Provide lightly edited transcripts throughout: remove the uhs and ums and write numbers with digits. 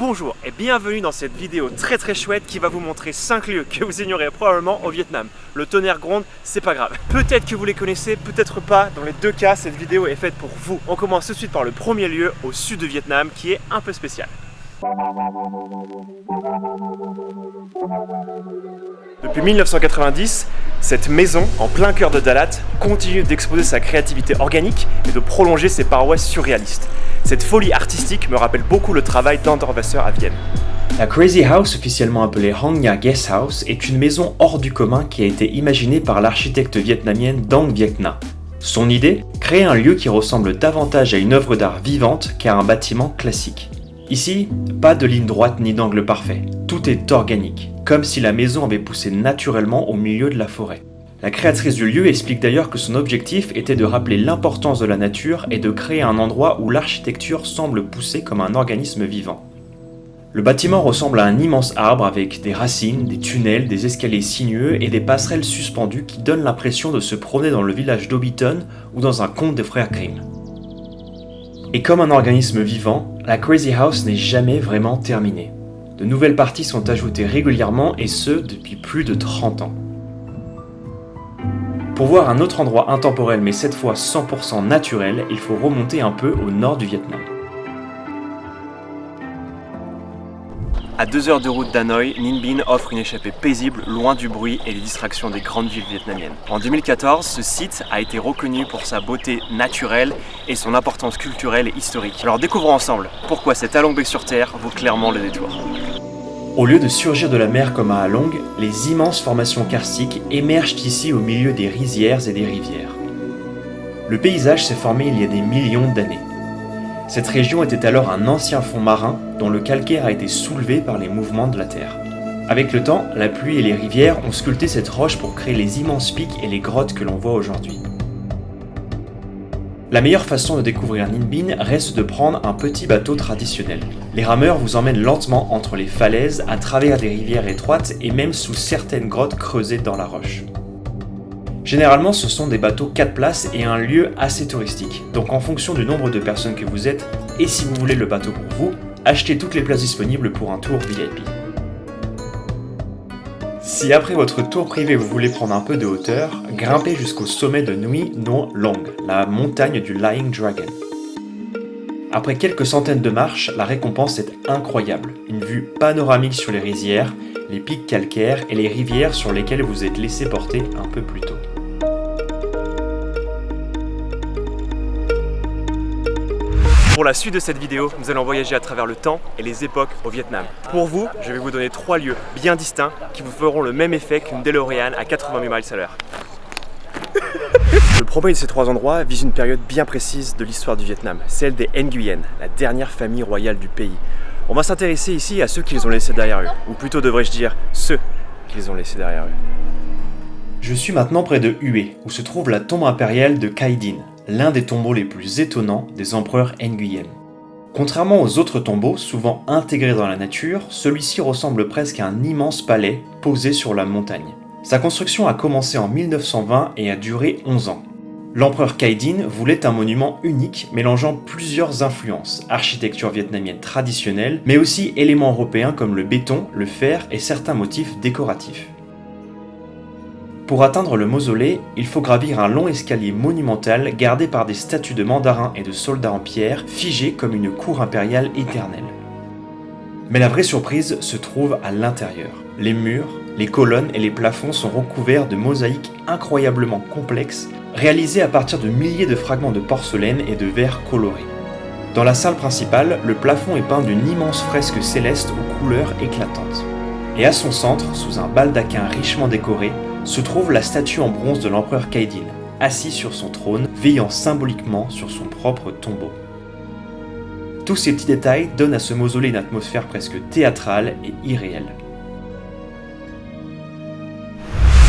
Bonjour et bienvenue dans cette vidéo très chouette qui va vous montrer 5 lieux que vous ignorez probablement au Vietnam. Le tonnerre gronde, c'est pas grave. Peut-être que vous les connaissez, peut-être pas. Dans les deux cas, cette vidéo est faite pour vous. On commence tout de suite par le premier lieu au sud du Vietnam qui est un peu spécial. Depuis 1990, cette maison, en plein cœur de Dalat, continue d'exposer sa créativité organique et de prolonger ses paroisses surréalistes. Cette folie artistique me rappelle beaucoup le travail d'Anderwasser à Vienne. La Crazy House, officiellement appelée Hong Nha Guest House, est une maison hors du commun qui a été imaginée par l'architecte vietnamienne Dong Viet Nha. Son idée ? Créer un lieu qui ressemble davantage à une œuvre d'art vivante qu'à un bâtiment classique. Ici, pas de ligne droite ni d'angle parfait, tout est organique, comme si la maison avait poussé naturellement au milieu de la forêt. La créatrice du lieu explique d'ailleurs que son objectif était de rappeler l'importance de la nature et de créer un endroit où l'architecture semble pousser comme un organisme vivant. Le bâtiment ressemble à un immense arbre avec des racines, des tunnels, des escaliers sinueux et des passerelles suspendues qui donnent l'impression de se promener dans le village d'Hobbiton ou dans un conte des frères Grimm. Et comme un organisme vivant, la Crazy House n'est jamais vraiment terminée. De nouvelles parties sont ajoutées régulièrement et ce, depuis plus de 30 ans. Pour voir un autre endroit intemporel mais cette fois 100% naturel, il faut remonter un peu au nord du Vietnam. À 2 heures de route d'Hanoï, Ninh Binh offre une échappée paisible, loin du bruit et des distractions des grandes villes vietnamiennes. En 2014, ce site a été reconnu pour sa beauté naturelle et son importance culturelle et historique. Alors découvrons ensemble pourquoi cette Halong Bay sur Terre vaut clairement le détour. Au lieu de surgir de la mer comme à Halong, les immenses formations karstiques émergent ici au milieu des rizières et des rivières. Le paysage s'est formé il y a des millions d'années. Cette région était alors un ancien fond marin dont le calcaire a été soulevé par les mouvements de la Terre. Avec le temps, la pluie et les rivières ont sculpté cette roche pour créer les immenses pics et les grottes que l'on voit aujourd'hui. La meilleure façon de découvrir Ninh Binh reste de prendre un petit bateau traditionnel. Les rameurs vous emmènent lentement entre les falaises, à travers des rivières étroites et même sous certaines grottes creusées dans la roche. Généralement, ce sont des bateaux 4 places et un lieu assez touristique. Donc en fonction du nombre de personnes que vous êtes, et si vous voulez le bateau pour vous, achetez toutes les places disponibles pour un tour VIP. Si après votre tour privé vous voulez prendre un peu de hauteur, grimpez jusqu'au sommet de Nuoi No Long, la montagne du Lying Dragon. Après quelques centaines de marches, la récompense est incroyable. Une vue panoramique sur les rizières, les pics calcaires et les rivières sur lesquelles vous êtes laissé porter un peu plus tôt. Pour la suite de cette vidéo, nous allons voyager à travers le temps et les époques au Vietnam. Pour vous, je vais vous donner 3 lieux bien distincts qui vous feront le même effet qu'une DeLorean à 80 000 miles à l'heure. Le premier de ces 3 endroits vise une période bien précise de l'histoire du Vietnam, celle des Nguyen, la dernière famille royale du pays. On va s'intéresser ici à ceux qu'ils ont laissés derrière eux, ou plutôt devrais-je dire ceux qu'ils ont laissés derrière eux. Je suis maintenant près de Hue, où se trouve la tombe impériale de Khai Dinh, l'un des tombeaux les plus étonnants des empereurs Nguyen. Contrairement aux autres tombeaux, souvent intégrés dans la nature, celui-ci ressemble presque à un immense palais posé sur la montagne. Sa construction a commencé en 1920 et a duré 11 ans. L'empereur Khai Dinh voulait un monument unique mélangeant plusieurs influences, architecture vietnamienne traditionnelle, mais aussi éléments européens comme le béton, le fer et certains motifs décoratifs. Pour atteindre le mausolée, il faut gravir un long escalier monumental gardé par des statues de mandarins et de soldats en pierre, figées comme une cour impériale éternelle. Mais la vraie surprise se trouve à l'intérieur. Les murs, les colonnes et les plafonds sont recouverts de mosaïques incroyablement complexes, réalisées à partir de milliers de fragments de porcelaine et de verre colorés. Dans la salle principale, le plafond est peint d'une immense fresque céleste aux couleurs éclatantes. Et à son centre, sous un baldaquin richement décoré, se trouve la statue en bronze de l'empereur Khai Dinh, assis sur son trône, veillant symboliquement sur son propre tombeau. Tous ces petits détails donnent à ce mausolée une atmosphère presque théâtrale et irréelle.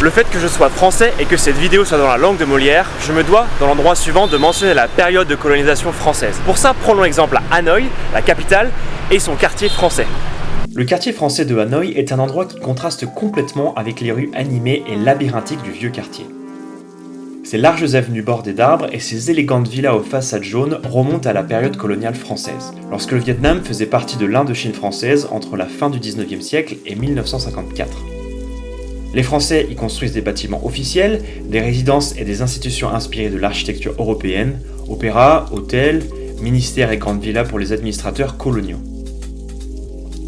Le fait que je sois français et que cette vidéo soit dans la langue de Molière, je me dois, dans l'endroit suivant, de mentionner la période de colonisation française. Pour ça, prenons l'exemple à Hanoï, la capitale, et son quartier français. Le quartier français de Hanoï est un endroit qui contraste complètement avec les rues animées et labyrinthiques du vieux quartier. Ces larges avenues bordées d'arbres et ces élégantes villas aux façades jaunes remontent à la période coloniale française, lorsque le Vietnam faisait partie de l'Indochine française entre la fin du 19e siècle et 1954. Les Français y construisent des bâtiments officiels, des résidences et des institutions inspirées de l'architecture européenne, opéras, hôtels, ministères et grandes villas pour les administrateurs coloniaux.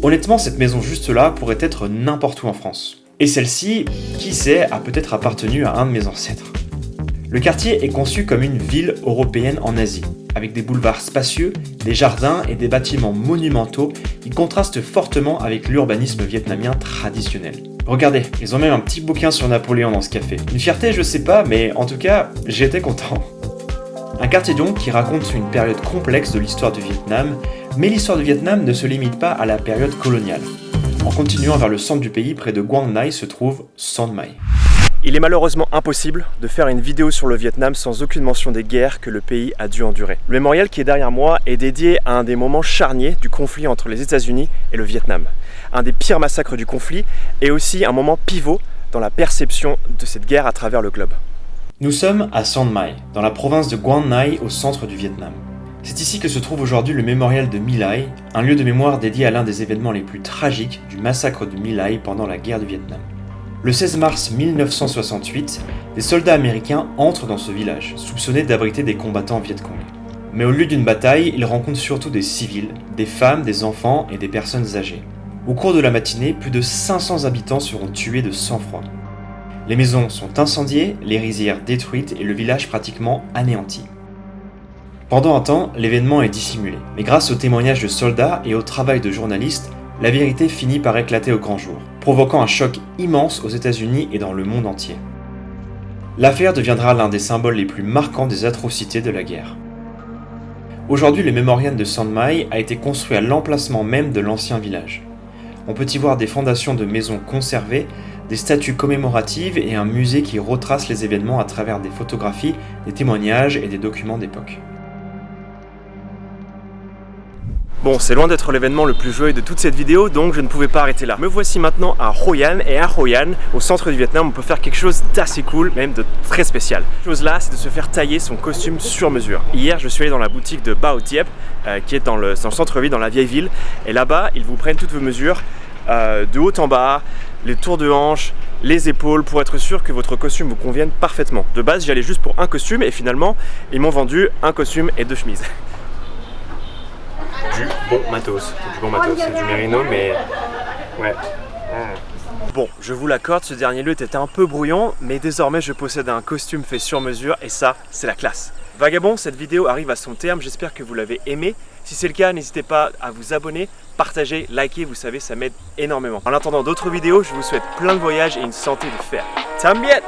Honnêtement, cette maison juste là pourrait être n'importe où en France. Et celle-ci, qui sait, a peut-être appartenu à un de mes ancêtres. Le quartier est conçu comme une ville européenne en Asie, avec des boulevards spacieux, des jardins et des bâtiments monumentaux qui contrastent fortement avec l'urbanisme vietnamien traditionnel. Regardez, ils ont même un petit bouquin sur Napoléon dans ce café. Une fierté, je sais pas, mais en tout cas, j'étais content. Un quartier donc qui raconte une période complexe de l'histoire du Vietnam, mais l'histoire du Vietnam ne se limite pas à la période coloniale. En continuant vers le centre du pays, près de Quang Ngai, se trouve Son Mai. Il est malheureusement impossible de faire une vidéo sur le Vietnam sans aucune mention des guerres que le pays a dû endurer. Le mémorial qui est derrière moi est dédié à un des moments charniers du conflit entre les États-Unis et le Vietnam. Un des pires massacres du conflit et aussi un moment pivot dans la perception de cette guerre à travers le globe. Nous sommes à Son Mai, dans la province de Quang Ngai au centre du Vietnam. C'est ici que se trouve aujourd'hui le mémorial de My Lai, un lieu de mémoire dédié à l'un des événements les plus tragiques du massacre de My Lai pendant la guerre du Vietnam. Le 16 mars 1968, des soldats américains entrent dans ce village, soupçonnés d'abriter des combattants Vietcong. Mais au lieu d'une bataille, ils rencontrent surtout des civils, des femmes, des enfants et des personnes âgées. Au cours de la matinée, plus de 500 habitants seront tués de sang-froid. Les maisons sont incendiées, les rizières détruites et le village pratiquement anéanti. Pendant un temps, l'événement est dissimulé, mais grâce aux témoignages de soldats et au travail de journalistes, la vérité finit par éclater au grand jour, provoquant un choc immense aux États-Unis et dans le monde entier. L'affaire deviendra l'un des symboles les plus marquants des atrocités de la guerre. Aujourd'hui, le mémorial de Son Mai a été construit à l'emplacement même de l'ancien village. On peut y voir des fondations de maisons conservées, des statues commémoratives et un musée qui retrace les événements à travers des photographies, des témoignages et des documents d'époque. Bon, c'est loin d'être l'événement le plus joyeux de toute cette vidéo, donc je ne pouvais pas arrêter là. Me voici maintenant à Hoi An, et à Hoi An, au centre du Vietnam, on peut faire quelque chose d'assez cool, même de très spécial. La chose là, c'est de se faire tailler son costume sur mesure. Hier, je suis allé dans la boutique de Bao Diep, qui est dans le centre-ville, dans la vieille ville, et là-bas, ils vous prennent toutes vos mesures, de haut en bas, les tours de hanche, les épaules, pour être sûr que votre costume vous convienne parfaitement. De base, j'y allais juste pour un costume, et finalement, ils m'ont vendu un costume et 2 chemises. Du bon matos, c'est du mérino, mais ouais. Bon, je vous l'accorde, ce dernier lieu était un peu brouillon, mais désormais je possède un costume fait sur mesure et ça, c'est la classe. Vagabond, cette vidéo arrive à son terme, j'espère que vous l'avez aimé. Si c'est le cas, n'hésitez pas à vous abonner, partager, liker, vous savez, ça m'aide énormément. En attendant d'autres vidéos, je vous souhaite plein de voyages et une santé de fer. Tam bien!